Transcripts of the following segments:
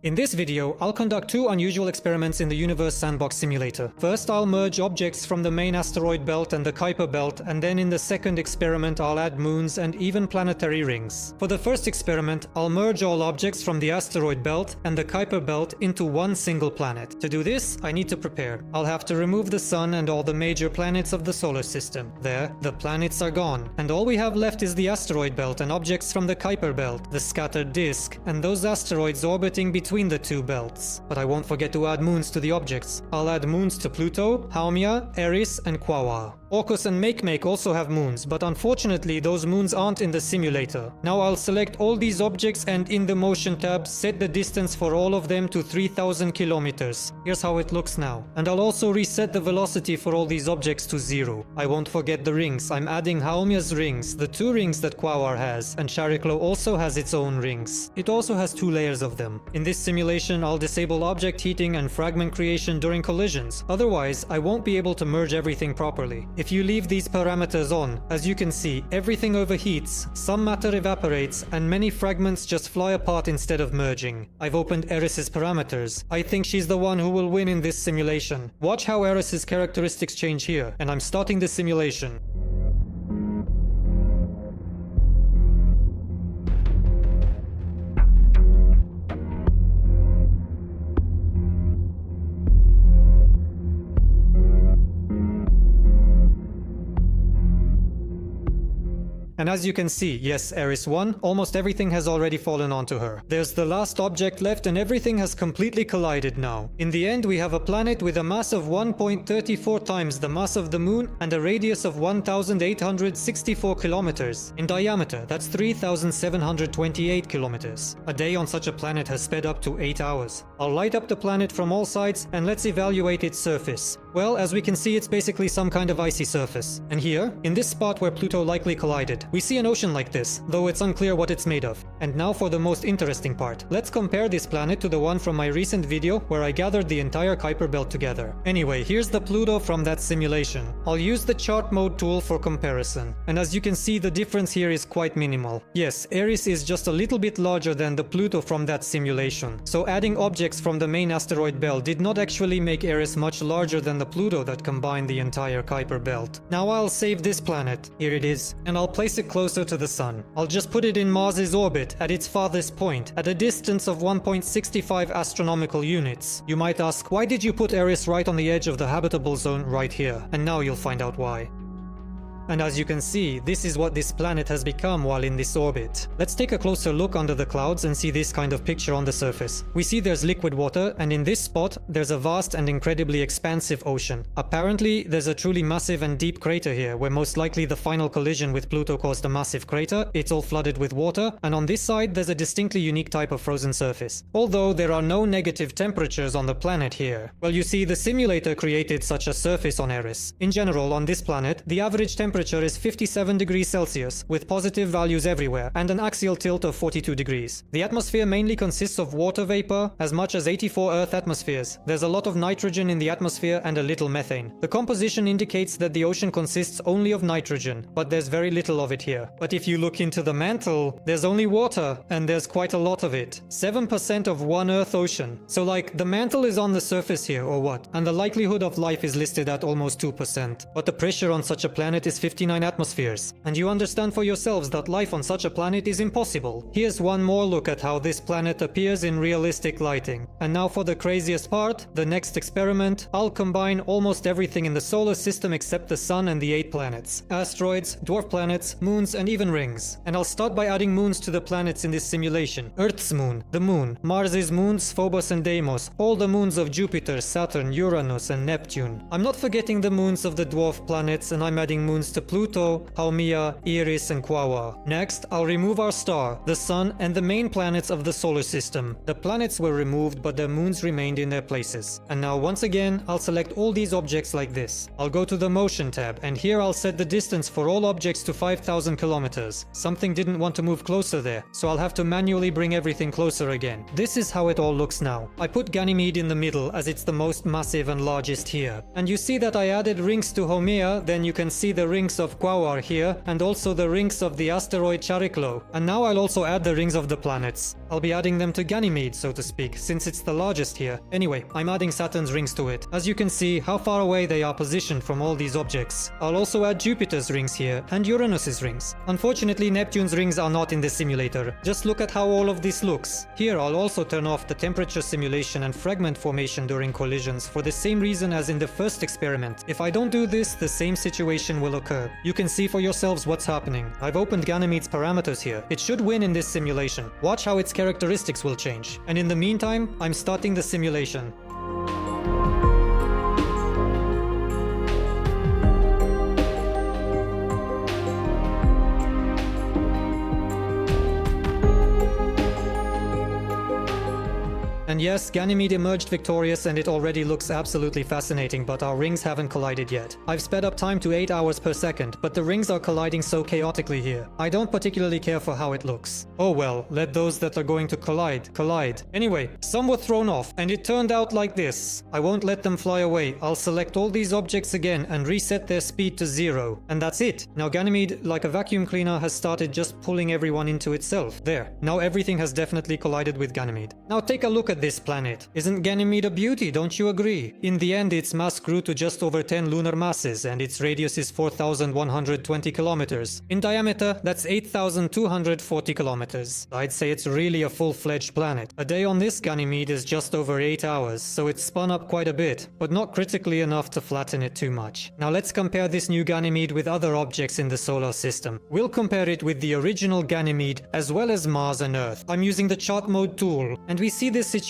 In this video, I'll conduct two unusual experiments in the Universe Sandbox simulator. First, I'll merge objects from the main asteroid belt and the Kuiper belt, and then in the second experiment I'll add moons and even planetary rings. For the first experiment, I'll merge all objects from the asteroid belt and the Kuiper belt into one single planet. To do this, I need to prepare. I'll have to remove the Sun and all the major planets of the solar system. There, the planets are gone, and all we have left is the asteroid belt and objects from the Kuiper belt, the scattered disk, and those asteroids orbiting between the two belts. But I won't forget to add moons to the objects. I'll add moons to Pluto, Haumea, Eris, and Quaoar. Orcus and Makemake also have moons, but unfortunately those moons aren't in the simulator. Now I'll select all these objects and in the motion tab set the distance for all of them to 3000 kilometers. Here's how it looks now. And I'll also reset the velocity for all these objects to 0. I won't forget the rings. I'm adding Haumea's rings, the 2 rings that Quaoar has, and Chariklo also has its own rings. It also has 2 layers of them. In this simulation, I'll disable object heating and fragment creation during collisions. Otherwise, I won't be able to merge everything properly. If you leave these parameters on, as you can see, everything overheats, some matter evaporates, and many fragments just fly apart instead of merging. I've opened Eris's parameters. I think she's the one who will win in this simulation. Watch how Eris's characteristics change here, and I'm starting the simulation. And as you can see, yes, Eris won. Almost everything has already fallen onto her. There's the last object left and everything has completely collided now. In the end, we have a planet with a mass of 1.34 times the mass of the Moon and a radius of 1,864 kilometers. In diameter, that's 3,728 kilometers. A day on such a planet has sped up to 8 hours. I'll light up the planet from all sides and let's evaluate its surface. Well, as we can see, it's basically some kind of icy surface. And here, in this spot where Pluto likely collided, we see an ocean like this, though it's unclear what it's made of. And now for the most interesting part. Let's compare this planet to the one from my recent video where I gathered the entire Kuiper belt together. Anyway, here's the Pluto from that simulation. I'll use the chart mode tool for comparison. And as you can see, the difference here is quite minimal. Yes, Eris is just a little bit larger than the Pluto from that simulation. So adding objects from the main asteroid belt did not actually make Eris much larger than the Pluto that combined the entire Kuiper belt. Now I'll save this planet. Here it is. And I'll place it closer to the Sun. I'll just put it in Mars's orbit at its farthest point, at a distance of 1.65 astronomical units. You might ask, why did you put Eris right on the edge of the habitable zone right here? And now you'll find out why. And as you can see, this is what this planet has become while in this orbit. Let's take a closer look under the clouds and see this kind of picture on the surface. We see there's liquid water, and in this spot, there's a vast and incredibly expansive ocean. Apparently, there's a truly massive and deep crater here, where most likely the final collision with Pluto caused a massive crater. It's all flooded with water, and on this side, there's a distinctly unique type of frozen surface. Although there are no negative temperatures on the planet here. Well, you see, the simulator created such a surface on Eris. In general, on this planet, the average temperature is 57 degrees Celsius, with positive values everywhere, and an axial tilt of 42 degrees. The atmosphere mainly consists of water vapor, as much as 84 Earth atmospheres. There's a lot of nitrogen in the atmosphere and a little methane. The composition indicates that the ocean consists only of nitrogen, but there's very little of it here. But if you look into the mantle, there's only water, and there's quite a lot of it. 7% of one Earth ocean. So like, the mantle is on the surface here, or what? And the likelihood of life is listed at almost 2%. But the pressure on such a planet is 59 atmospheres. And you understand for yourselves that life on such a planet is impossible. Here's one more look at how this planet appears in realistic lighting. And now for the craziest part, the next experiment. I'll combine almost everything in the solar system except the Sun and the 8 planets. Asteroids, dwarf planets, moons, and even rings. And I'll start by adding moons to the planets in this simulation. Earth's moon, the Moon, Mars's moons, Phobos and Deimos, all the moons of Jupiter, Saturn, Uranus, and Neptune. I'm not forgetting the moons of the dwarf planets, and I'm adding moons to Pluto, Haumea, Eris, and Quaoar. Next, I'll remove our star, the Sun, and the main planets of the solar system. The planets were removed, but their moons remained in their places. And now once again, I'll select all these objects like this. I'll go to the Motion tab, and here I'll set the distance for all objects to 5,000 kilometers. Something didn't want to move closer there, so I'll have to manually bring everything closer again. This is how it all looks now. I put Ganymede in the middle as it's the most massive and largest here. And you see that I added rings to Haumea, then you can see the rings rings of Quaoar here, and also the rings of the asteroid Chariklo. And now I'll also add the rings of the planets. I'll be adding them to Ganymede, so to speak, since it's the largest here. Anyway, I'm adding Saturn's rings to it. As you can see how far away they are positioned from all these objects. I'll also add Jupiter's rings here, and Uranus's rings. Unfortunately, Neptune's rings are not in the simulator. Just look at how all of this looks. Here, I'll also turn off the temperature simulation and fragment formation during collisions for the same reason as in the first experiment. If I don't do this, the same situation will occur. You can see for yourselves what's happening. I've opened Ganymede's parameters here. It should win in this simulation. Watch how its characteristics will change. And in the meantime, I'm starting the simulation. And yes, Ganymede emerged victorious and it already looks absolutely fascinating, but our rings haven't collided yet. I've sped up time to 8 hours per second, but the rings are colliding so chaotically here. I don't particularly care for how it looks. Oh well, let those that are going to collide. Anyway, some were thrown off, and it turned out like this. I won't let them fly away. I'll select all these objects again and reset their speed to 0. And that's it. Now Ganymede, like a vacuum cleaner, has started just pulling everyone into itself. There. Now everything has definitely collided with Ganymede. Now take a look at this planet. Isn't Ganymede a beauty, don't you agree? In the end, its mass grew to just over 10 lunar masses, and its radius is 4,120 kilometers. In diameter, that's 8,240 kilometers. I'd say it's really a full-fledged planet. A day on this Ganymede is just over 8 hours, so it's spun up quite a bit, but not critically enough to flatten it too much. Now let's compare this new Ganymede with other objects in the solar system. We'll compare it with the original Ganymede, as well as Mars and Earth. I'm using the chart mode tool, and we see this situation.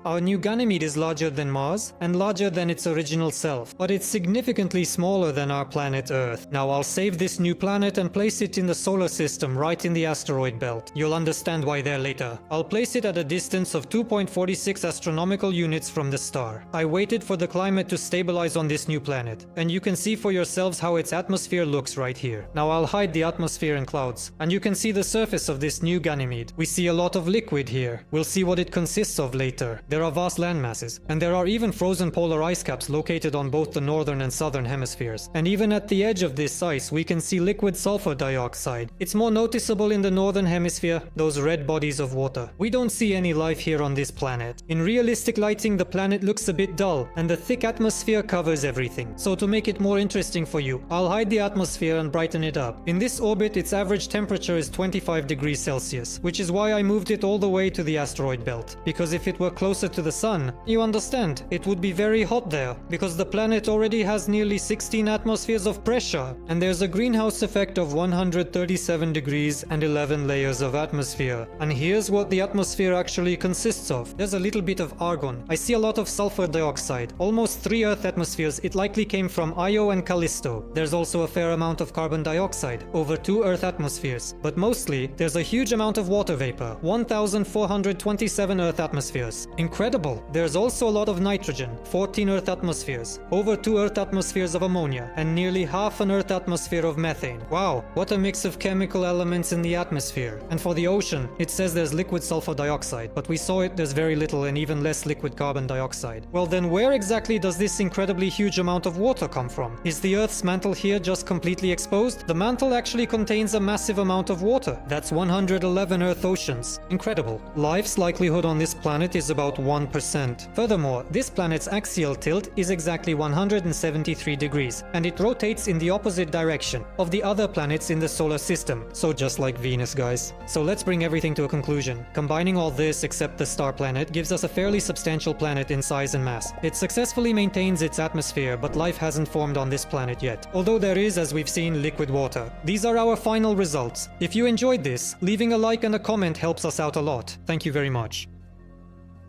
Our new Ganymede is larger than Mars and larger than its original self, but it's significantly smaller than our planet Earth. Now I'll save this new planet and place it in the solar system right in the asteroid belt. You'll understand why there later. I'll place it at a distance of 2.46 astronomical units from the star. I waited for the climate to stabilize on this new planet, and you can see for yourselves how its atmosphere looks right here. Now I'll hide the atmosphere and clouds, and you can see the surface of this new Ganymede. We see a lot of liquid here. We'll see what it consists of later. There are vast land masses, and there are even frozen polar ice caps located on both the northern and southern hemispheres. And even at the edge of this ice, we can see liquid sulfur dioxide. It's more noticeable in the northern hemisphere, those red bodies of water. We don't see any life here on this planet. In realistic lighting, the planet looks a bit dull, and the thick atmosphere covers everything. So to make it more interesting for you, I'll hide the atmosphere and brighten it up. In this orbit, its average temperature is 25 degrees Celsius, which is why I moved it all the way to the asteroid belt. Because if it were closer to the sun, you understand, it would be very hot there, because the planet already has nearly 16 atmospheres of pressure, and there's a greenhouse effect of 137 degrees and 11 layers of atmosphere. And here's what the atmosphere actually consists of. There's a little bit of argon. I see a lot of sulfur dioxide, almost 3 Earth atmospheres. It likely came from Io and Callisto. There's also a fair amount of carbon dioxide, over 2 Earth atmospheres. But mostly, there's a huge amount of water vapor, 1,427 Earth atmospheres. Incredible! There's also a lot of nitrogen, 14 Earth atmospheres, over 2 Earth atmospheres of ammonia, and nearly half an Earth atmosphere of methane. Wow, what a mix of chemical elements in the atmosphere. And for the ocean, it says there's liquid sulfur dioxide, but we saw it, there's very little and even less liquid carbon dioxide. Well then, where exactly does this incredibly huge amount of water come from? Is the Earth's mantle here just completely exposed? The mantle actually contains a massive amount of water. That's 111 Earth oceans. Incredible. Life's likelihood on this planet is about 1%. Furthermore, this planet's axial tilt is exactly 173 degrees, and it rotates in the opposite direction of the other planets in the solar system. So just like Venus, guys. So let's bring everything to a conclusion. Combining all this except the star planet gives us a fairly substantial planet in size and mass. It successfully maintains its atmosphere, but life hasn't formed on this planet yet. Although there is, as we've seen, liquid water. These are our final results. If you enjoyed this, leaving a like and a comment helps us out a lot. Thank you very much.